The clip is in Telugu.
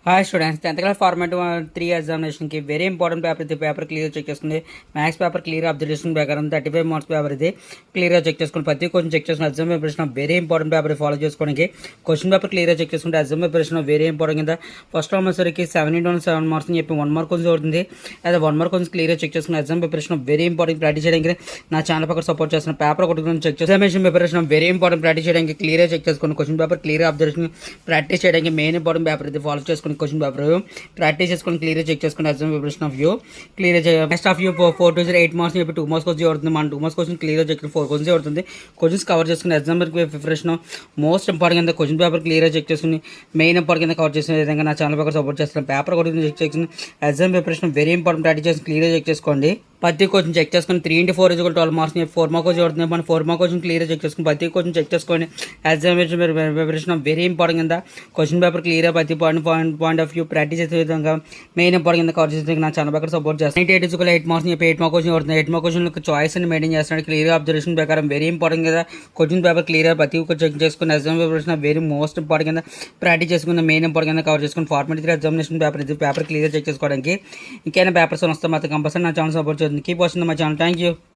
Hi students, 10th class format 3 ఎగ్జామినేషన్కి వెరీ ఇంపార్టెంట్ పేపర్ ఇది. పేపర్ క్లియర్ చెక్ చేసుకుంది. మ్యాథ్స్ పేపర్ క్లియర్ అబ్జర్వేషన్ ప్రకారం 35 మార్క్స్ పేపర్ ఇది. క్లియర్గా చెక్ చేసుకుని ప్రతి క్వశ్చన్ చెక్ చేసుకుని exam preparation very important paper follow చేసుకోవడానికి క్వశ్చన్ పేపర్ క్లియర్గా చెక్ చేసుకుంటే ఎగ్జామ్ ప్రిపరేషన్ వెరీ ఇంపార్టెంట్ కింద ఫస్ట్ వచ్చేసరికి 7 మార్క్స్ అని చెప్పి 1 మార్క్ కొంచెం అవుతుంది. అదే 1 మార్క్ కొంచెం క్లియర్గా చెక్ చేసుకుని exam preparation very important practice చేయడానికి నా ఛానల్ పక్కన సపోర్ట్ చేస్తున్న పేపర్ ఒకటి గురించి చెక్ చేసి examination preparation very important practice చేయడానికి క్లియర్గా చెక్ చేసుకుని question paper clear observation practice చేయడానికి మెయిన్ ఇంపార్టెంట్ పేపర్ ఇది. ఫాలో చేసుకుని క్వశ్చన్ పేపర్ ప్రాక్టీస్ చేసుకొని క్లియర్ చెక్ చేసుకుని exam preparation of you clear next of you 4 to 8 marks చెప్పి 2 మార్క్స్ వచ్చి అవుతుంది. మన 2 marks question clear check 4 questions అవుతుంది. క్వశ్చన్స్ కవర్ చేసుకుని ఎగ్జామ్ ప్రిపరేషన్ మోస్ట్ ఇంపార్టెంట్ కింద క్వశ్చన్ పేపర్ క్లియర్ చెక్ చేసుకుని మెయిన్ ఇంపార్టెంట్ కింద కవర్ చేసిన విధంగా నా ఛానల్ పక్కన సపోర్ట్ చేస్తున్నాను. పేపర్ కూడా చెక్ చేసుకుని exam preparation very important practice చేసి క్లియర్ చెక్ చేసుకోండి. ప్రతి క్వశ్చన్ చెక్ చేసుకుని 3 into 4 = 12 మార్క్స్ 4 మార్క్స్ వచ్చి అవుతుంది. మన 4 మార్క్స్ క్వశ్చన్ క్లియర్ చెక్ చేసుకుని ప్రతి క్వశ్చన్ చెక్ చేసుకోండి. ఎగ్జామినేషన్ ప్రిపరేషన్ వెరీ ఇంపార్టెంట్ కింద క్వశ్చన్ పేపర్ క్లియర్ ప్రతి పాయింట్ ఆఫ్ వ్యూ ప్రాక్టీస్ చేసే విధంగా మెయిన్ ఇంపార్టెంట్ కింద కవర్ చేసే నా ఛానల్ పక్కన సపోర్ట్ చేస్తాను. 8 మార్క్స్ 8 మార్క్స్ క్వశ్చన్ అవుతుంది. 8 మార్క్స్ క్వశ్చన్ చాయిస్ అని మెయింటైన్ చేస్తున్నాడు. క్లియర్ అబ్జర్వేషన్ ప్రకారం వెరీ ఇంపార్టెంట్ కదా క్వశ్చన్ పేపర్ క్లియర్ ప్రతి ఒక్క చెక్ చేసుకుని exam preparation very most important కింద ప్రాక్టీస్ చేసుకున్న మెయిన్ ఇంపార్టెంట్ కింద కవర్ చేసుకుని ఫార్మాట్ 3 ఎగ్జామినేషన్ పేపర్ ఇది. పేపర్ క్లియర్ చెక్ చేసుకోవడానికి ఇంకైనా పేపర్స్ వస్తే మాత్రం కంపల్సరీ నా ఛానల్ సపోర్ట్ చేస్తుంది. Keep watching my channel. Thank you.